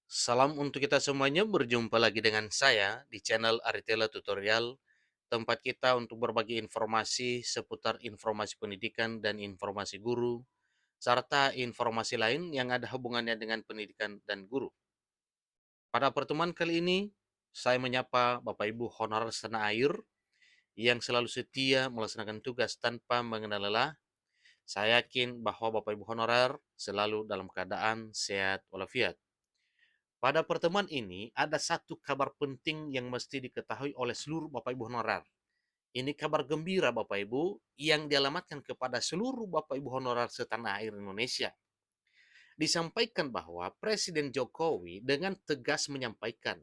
Salam untuk kita semuanya, berjumpa lagi dengan saya di channel Aritela Tutorial, tempat kita untuk berbagi informasi seputar informasi pendidikan dan informasi guru, serta informasi lain yang ada hubungannya dengan pendidikan dan guru. Pada pertemuan kali ini, saya menyapa Bapak Ibu honorer setanah air yang selalu setia melaksanakan tugas tanpa mengenal lelah. Saya yakin bahwa Bapak Ibu honorer selalu dalam keadaan sehat walafiat. Pada pertemuan ini, ada satu kabar penting yang mesti diketahui oleh seluruh Bapak Ibu honorer. Ini kabar gembira Bapak Ibu yang dialamatkan kepada seluruh Bapak Ibu honorer setanah air Indonesia. Disampaikan bahwa Presiden Jokowi dengan tegas menyampaikan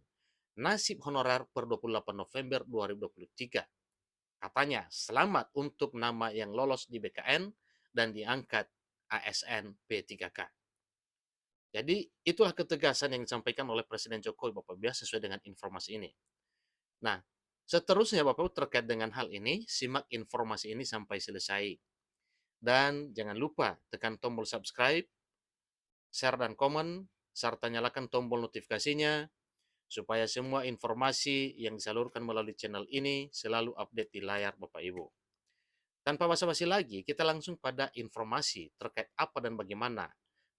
nasib honorer per 28 November 2023. Katanya, selamat untuk nama yang lolos di BKN dan diangkat ASN P3K. Jadi itulah ketegasan yang disampaikan oleh Presiden Jokowi Bapak Ibu sesuai dengan informasi ini. Nah, seterusnya Bapak Ibu terkait dengan hal ini, simak informasi ini sampai selesai. Dan jangan lupa tekan tombol subscribe, share dan komen, serta nyalakan tombol notifikasinya supaya semua informasi yang disalurkan melalui channel ini selalu update di layar Bapak Ibu. Tanpa basa-basi lagi, kita langsung pada informasi terkait apa dan bagaimana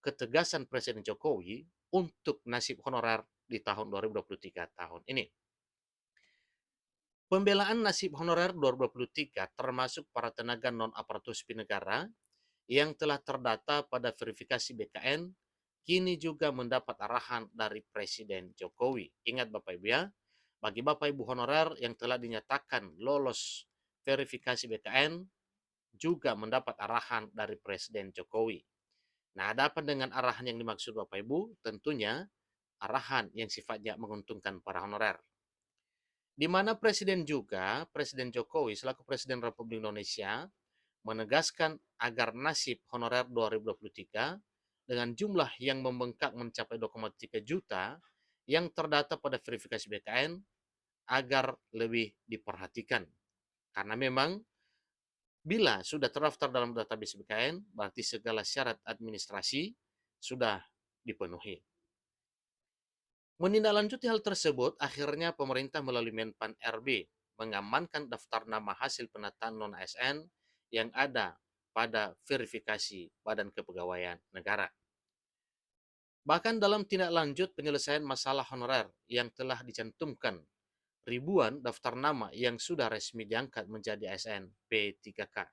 ketegasan Presiden Jokowi untuk nasib honorer di tahun 2023 tahun ini. Pembelaan nasib honorer 2023 termasuk para tenaga non-aparatur sipil negara yang telah terdata pada verifikasi BKN kini juga mendapat arahan dari Presiden Jokowi. Ingat Bapak Ibu ya, bagi Bapak Ibu honorer yang telah dinyatakan lolos verifikasi BKN juga mendapat arahan dari Presiden Jokowi. Nah, ada apa dengan arahan yang dimaksud Bapak Ibu? Tentunya arahan yang sifatnya menguntungkan para honorer. Di mana Presiden Jokowi selaku Presiden Republik Indonesia menegaskan agar nasib honorer 2023 dengan jumlah yang membengkak mencapai 2,3 juta yang terdata pada verifikasi BKN agar lebih diperhatikan. Karena memang bila sudah terdaftar dalam database BKN, berarti segala syarat administrasi sudah dipenuhi. Menindaklanjuti hal tersebut, akhirnya pemerintah melalui Menpan RB mengamankan daftar nama hasil penataan non-ASN yang ada pada verifikasi Badan Kepegawaian Negara. Bahkan dalam tindak lanjut penyelesaian masalah honorer yang telah dicantumkan ribuan daftar nama yang sudah resmi diangkat menjadi ASN P3K.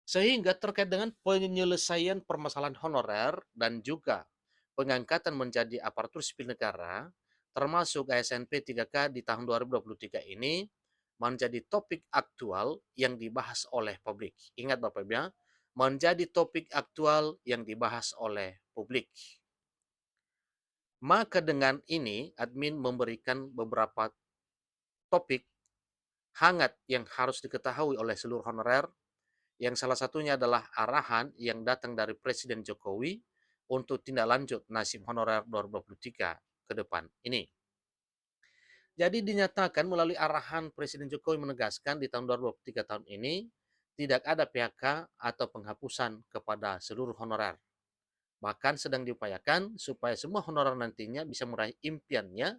Sehingga terkait dengan penyelesaian permasalahan honorer dan juga pengangkatan menjadi aparatur sipil negara, termasuk ASN P3K di tahun 2023 ini, menjadi topik aktual yang dibahas oleh publik. Ingat Bapak Ibu ya, menjadi topik aktual yang dibahas oleh publik. Maka dengan ini, admin memberikan beberapa topik hangat yang harus diketahui oleh seluruh honorer, yang salah satunya adalah arahan yang datang dari Presiden Jokowi untuk tindak lanjut nasib honorer 2023 ke depan ini. Jadi dinyatakan melalui arahan Presiden Jokowi menegaskan di tahun 2023 tahun ini tidak ada PHK atau penghapusan kepada seluruh honorer. Bahkan sedang diupayakan supaya semua honorer nantinya bisa meraih impiannya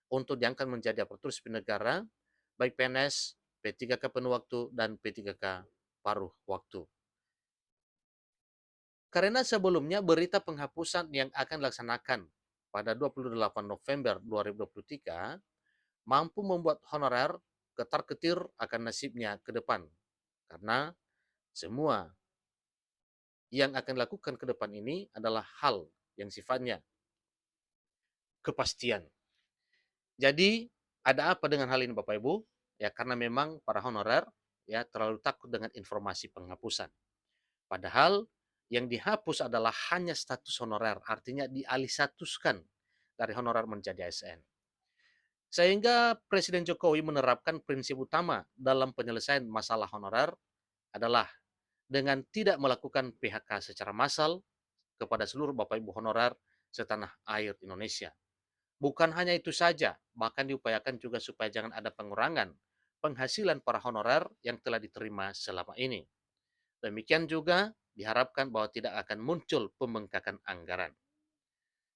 untuk diangkat menjadi aparatur sipil negara, baik PNS, P3K penuh waktu, dan P3K paruh waktu. Karena sebelumnya berita penghapusan yang akan dilaksanakan pada 28 November 2023 mampu membuat honorer ketar-ketir akan nasibnya ke depan. Karena semua yang akan dilakukan ke depan ini adalah hal yang sifatnya kepastian. Jadi ada apa dengan hal ini Bapak Ibu? Ya karena memang para honorer ya terlalu takut dengan informasi penghapusan. Padahal yang dihapus adalah hanya status honorer, artinya dialihstatuskan dari honorer menjadi ASN. Sehingga Presiden Jokowi menerapkan prinsip utama dalam penyelesaian masalah honorer adalah dengan tidak melakukan PHK secara massal kepada seluruh Bapak Ibu honorer setanah air Indonesia. Bukan hanya itu saja, bahkan diupayakan juga supaya jangan ada pengurangan penghasilan para honorer yang telah diterima selama ini. Demikian juga diharapkan bahwa tidak akan muncul pembengkakan anggaran.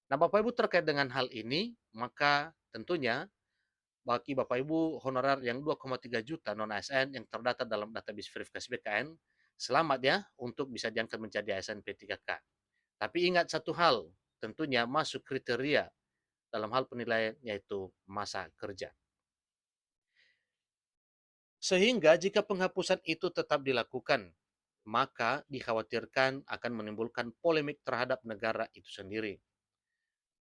Nah, Bapak Ibu terkait dengan hal ini, maka tentunya bagi Bapak Ibu honorer yang 2,3 juta non-ASN yang terdata dalam database verifikasi BKN, selamat ya untuk bisa diangkat menjadi ASN P3K. Tapi ingat satu hal, tentunya masuk kriteria dalam hal penilaian yaitu masa kerja. Sehingga jika penghapusan itu tetap dilakukan, maka dikhawatirkan akan menimbulkan polemik terhadap negara itu sendiri.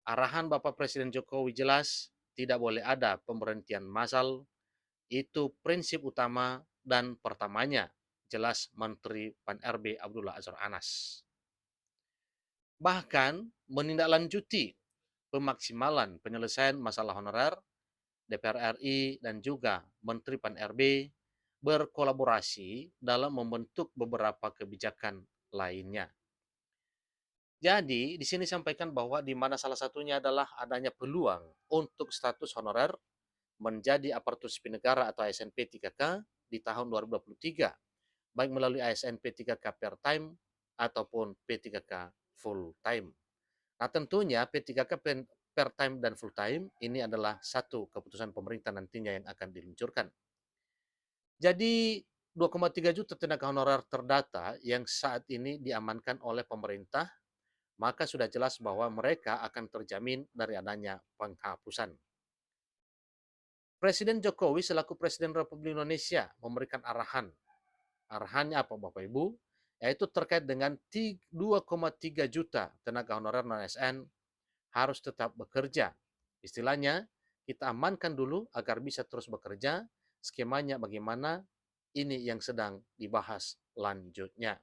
Arahan Bapak Presiden Jokowi jelas, tidak boleh ada pemberhentian massal, itu prinsip utama dan pertamanya jelas Menteri Pan-RB Abdullah Azwar Anas. Bahkan menindaklanjuti pemaksimalan penyelesaian masalah honorer, DPR RI dan juga Menteri Pan-RB berkolaborasi dalam membentuk beberapa kebijakan lainnya. Jadi, di sini sampaikan bahwa di mana salah satunya adalah adanya peluang untuk status honorer menjadi aparatur sipil negara atau ASN P3K di tahun 2023, baik melalui ASN P3K per time ataupun P3K full time. Nah, tentunya P3K per time dan full time ini adalah satu keputusan pemerintah nantinya yang akan diluncurkan. Jadi 2,3 juta tenaga honorer terdata yang saat ini diamankan oleh pemerintah, maka sudah jelas bahwa mereka akan terjamin dari adanya penghapusan. Presiden Jokowi selaku Presiden Republik Indonesia memberikan arahan. Arahannya apa Bapak Ibu? Yaitu terkait dengan 2,3 juta tenaga honorer non-ASN harus tetap bekerja. Istilahnya, kita amankan dulu agar bisa terus bekerja. Skemanya bagaimana? Ini yang sedang dibahas lanjutnya.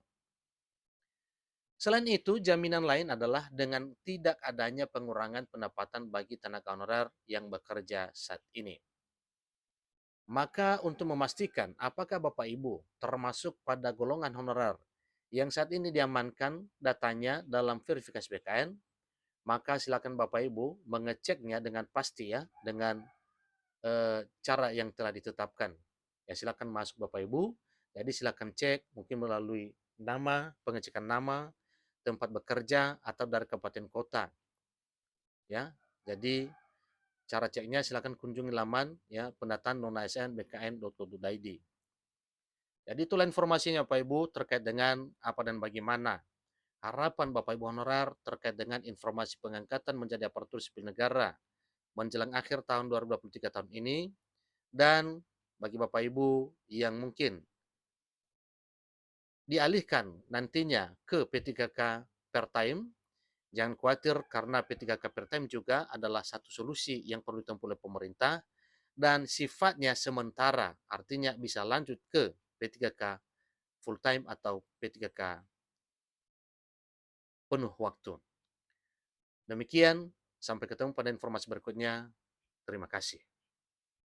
Selain itu, jaminan lain adalah dengan tidak adanya pengurangan pendapatan bagi tenaga honorer yang bekerja saat ini. Maka untuk memastikan apakah Bapak Ibu termasuk pada golongan honorer yang saat ini diamankan datanya dalam verifikasi BKN, maka silakan Bapak Ibu mengeceknya dengan pasti ya, dengan cara yang telah ditetapkan. Ya silakan masuk Bapak Ibu, jadi silakan cek mungkin melalui nama, pengecekan nama, tempat bekerja atau dari kabupaten kota. Ya, jadi cara ceknya silakan kunjungi laman ya pendataan non-ASN bkn.go.id. Jadi itulah informasinya Bapak Ibu terkait dengan apa dan bagaimana harapan Bapak Ibu honorer terkait dengan informasi pengangkatan menjadi aparatur sipil negara menjelang akhir tahun 2023 tahun ini, dan bagi Bapak Ibu yang mungkin dialihkan nantinya ke P3K per time, jangan khawatir karena P3K per time juga adalah satu solusi yang perlu ditempuh oleh pemerintah dan sifatnya sementara, artinya bisa lanjut ke P3K full time atau P3K penuh waktu. Demikian, sampai ketemu pada informasi berikutnya. Terima kasih.